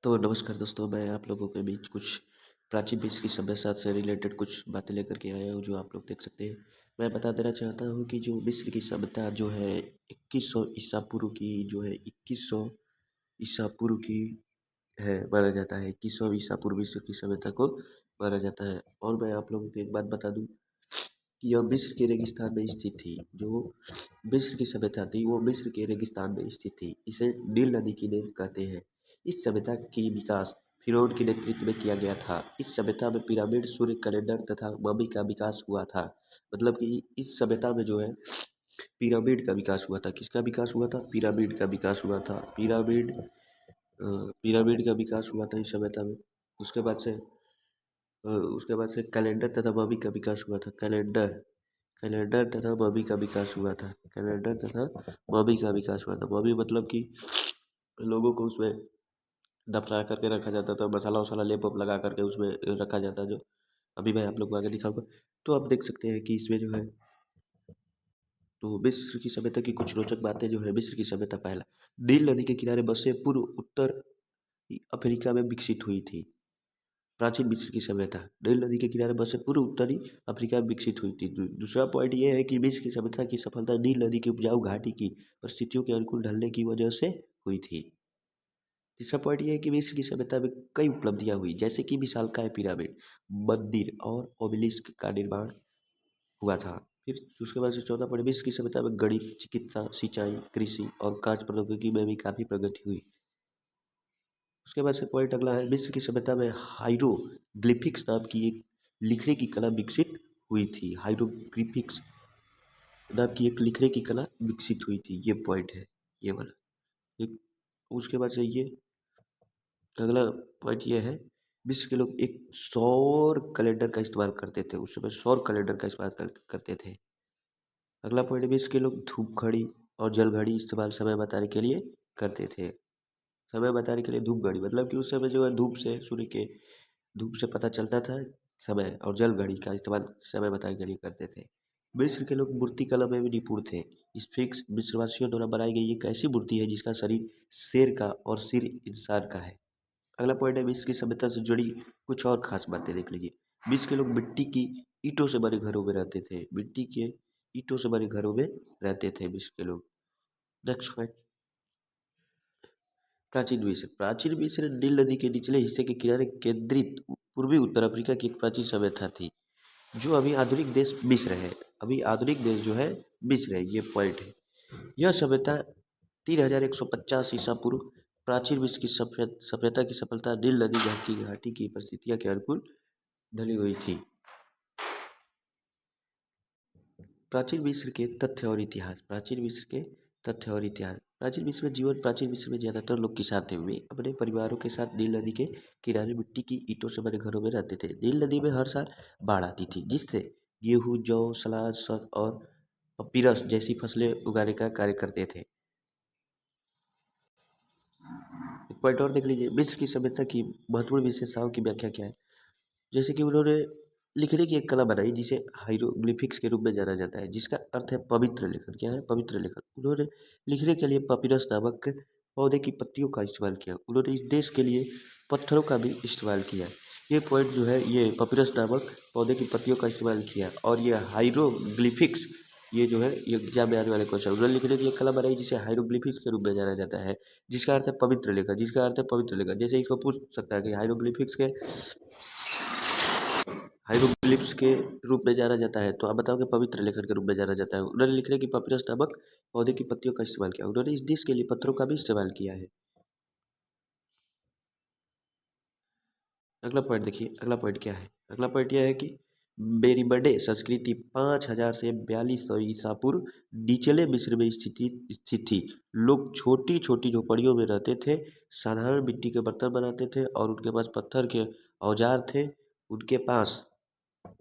तो नमस्कार दोस्तों, मैं आप लोगों के बीच कुछ प्राचीन मिस्र की सभ्यता से रिलेटेड कुछ बातें लेकर के आया हूँ जो आप लोग देख सकते हैं। मैं बता देना चाहता हूँ कि जो मिस्र की सभ्यता जो है 2100 ईसा पूर्व की जो है 2100 ईसा पूर्व की है माना जाता है। 2100 ईसा पूर्व मिस्र की सभ्यता को माना जाता है। और मैं आप लोगों को एक बात बता दूँ कि यह मिस्र के रेगिस्तान में स्थित थी। जो मिस्र की सभ्यता थी वो मिस्र के रेगिस्तान में स्थित थी। इसे नील नदी की देन कहते हैं। इस सभ्यता की विकास फिरौन के नेतृत्व में किया गया था। इस सभ्यता में पिरामिड, सूर्य कैलेंडर तथा ममी का विकास हुआ था। मतलब कि इस सभ्यता में जो है पिरामिड का विकास हुआ था। किसका विकास हुआ था? पिरामिड का विकास हुआ था। पिरामिड का विकास हुआ था इस सभ्यता में। उसके बाद से उसके बाद से कैलेंडर तथा ममी का विकास हुआ था। कैलेंडर कैलेंडर तथा ममी का विकास हुआ था। कैलेंडर तथा ममी का विकास हुआ था। ममी मतलब कि लोगों को उसमें दफना करके रखा जाता था, मसाला वसाला लेप वेप लगा करके उसमें रखा जाता, जो अभी मैं आप लोग को आगे दिखाऊंगा। तो आप देख सकते हैं कि इसमें जो है तो मिस्र की सभ्यता की कुछ रोचक बातें जो है। मिस्र की सभ्यता पहला, नील नदी के किनारे बसे पूर्व उत्तर अफ्रीका में विकसित हुई थी। प्राचीन मिस्र की सभ्यता नील नदी के किनारे बसे पूर्व उत्तरी अफ्रीका में विकसित हुई थी। दूसरा पॉइंट ये है कि मिस्र की सभ्यता की सफलता नील नदी की उपजाऊ घाटी की परिस्थितियों के अनुकूल ढलने की वजह से हुई थी। तीसरा पॉइंट ये है कि मिस्र की सभ्यता में कई उपलब्धियां हुई, जैसे कि विशालकाय पिरामिड, मंदिर और ओबेलिस्क का निर्माण हुआ था। फिर उसके बाद से चौथा पॉइंट, मिस्र की सभ्यता में गणित, चिकित्सा, सिंचाई, कृषि और कांच प्रौद्योगिकी में भी काफी प्रगति हुई। उसके बाद से पॉइंट अगला है, मिस्र की सभ्यता में हाइरोग्लिफिक्स नाम की एक लिखने की कला विकसित हुई थी। हाइरोग्लिफिक्स नाम की एक लिखने की कला विकसित हुई थी। ये पॉइंट है, ये वाला एक। उसके बाद से ये अगला पॉइंट ये है, विश्व के लोग एक सौर कैलेंडर का इस्तेमाल करते थे। उस समय सौर कैलेंडर का इस्तेमाल करते थे। अगला पॉइंट, विश्व के लोग धूप घड़ी और जल घड़ी इस्तेमाल समय बताने के लिए करते थे। समय बताने के लिए धूप घड़ी मतलब कि उस समय जो है धूप से सूर्य के धूप से पता चलता था समय, और जल घड़ी का इस्तेमाल समय बताने के लिए करते थे। मिस्र के लोग मूर्ति कला में भी निपुण थे। स्फिंक्स मिस्रवासियों द्वारा बनाई गई एक ऐसी मूर्ति है जिसका शरीर शेर का और सिर इंसान का है। अगला पॉइंट है, मिस्र की सभ्यता से जुड़ी कुछ और खास बातें देख लीजिए। मिस्र के लोग मिट्टी की ईंटों से बने घरों में रहते थे। मिट्टी के ईंटों से बने घरों में रहते थे मिस्र के लोग। नेक्स्ट पॉइंट, प्राचीन मिस्र नील नदी के निचले हिस्से के किनारे केंद्रित पूर्वी उत्तर अफ्रीका की एक प्राचीन सभ्यता थी, जो अभी आधुनिक देश मिस्र है। अभी आधुनिक देश जो है मिस्र है, ये पॉइंट है। यह सभ्यता 3150 ईसा पूर्व प्राचीन मिस्र की सभ्यता की सफलता नील नदी की घाटी की परिस्थितियों के अनुकूल ढली हुई थी। प्राचीन मिस्र के तथ्य और इतिहास। प्राचीन मिस्र में जीवन। प्राचीन मिस्र में ज्यादातर लोग किसान थे। वे अपने परिवारों के साथ नील नदी के किनारे मिट्टी की ईंटों से बने घरों में रहते थे। नील नदी में हर साल बाढ़ आती थी, जिससे गेहूं, जौ, सलाद, सर और पपीरस जैसी फसलें उगाने का कार्य करते थे। एक पॉइंट और देख लीजिए, मिस्र की सभ्यता की महत्वपूर्ण विशेषताओं की व्याख्या क्या है। जैसे कि उन्होंने लिखने की एक कला बनाई जिसे हाइरोग्लिफिक्स के रूप में जाना जाता है, जिसका अर्थ है पवित्र लेखन। क्या है? पवित्र लेखन। उन्होंने लिखने के लिए पपीरस नामक पौधे की पत्तियों का इस्तेमाल किया। उन्होंने इस देश के लिए पत्थरों का भी इस्तेमाल किया। ये पॉइंट जो है, ये पपीरस नामक पौधे की पत्तियों का इस्तेमाल किया। और ये हाइरोग्लिफिक्स, ये जो है ये एग्जाम में आने वाले क्वेश्चन। उन्होंने लिखने की एक कला बनाई जिसे हाइरोग्लिफिक्स के रूप में जाना जाता है, जिसका अर्थ है पवित्र लेखन। जिसका अर्थ है पवित्र लेखन। जैसे इसको पूछ सकता है कि हाइरोग्लिफ्स के रूप में जाना जाता है, तो आप बताओगे पवित्र लेखन के रूप में जाना जाता है। उन्होंने लिखने की पपीरस नामक पौधे की पत्तियों का इस्तेमाल किया। उन्होंने इस डिश के लिए पत्थरों का भी इस्तेमाल किया है। अगला पॉइंट देखिए, अगला पॉइंट क्या है। अगला पॉइंट यह है कि बेरीबडे संस्कृति 5000 से 4200 ईसा पूर्व निचले मिस्र में स्थित थी। लोग छोटी छोटी झोपड़ियों में रहते थे, साधारण मिट्टी के बर्तन बनाते थे और उनके पास पत्थर के औजार थे। उनके पास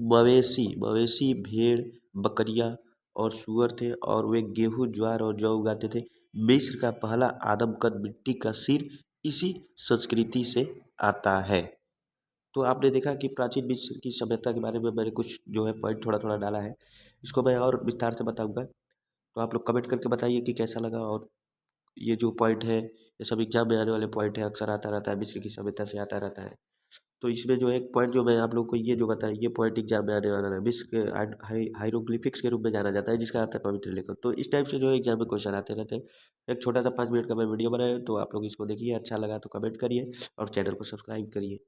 मवेशी, भेड़, बकरियां और सूअर थे, और वे गेहूं, ज्वार और जौ उगाते थे। मिस्र का पहला आदमकद मिट्टी का सिर इसी संस्कृति से आता है। तो आपने देखा कि प्राचीन मिस्र की सभ्यता के बारे में मैंने कुछ जो है पॉइंट थोड़ा थोड़ा डाला है। इसको मैं और विस्तार से बताऊंगा, तो आप लोग कमेंट करके बताइए कि कैसा लगा। और ये जो पॉइंट है ये सब एग्जाम में आने वाले पॉइंट है, अक्सर आता रहता है, मिस्र की सभ्यता से आता रहता है। तो इसमें जो एक पॉइंट जो मैं आप लोग को ये जो बताया, ये पॉइंट एग्जाम में आने वाला है, मिस्र के हाइरोग्लिफिक्स के रूप में जाना जाता है, जिसका अर्थ है पवित्र लेखन। तो इस टाइप से जो है एग्जाम में क्वेश्चन आते रहते हैं। एक छोटा सा 5 मिनट का मैं वीडियो बनाया, तो आप लोग इसको देखिए, अच्छा लगा तो कमेंट करिए और चैनल को सब्सक्राइब करिए।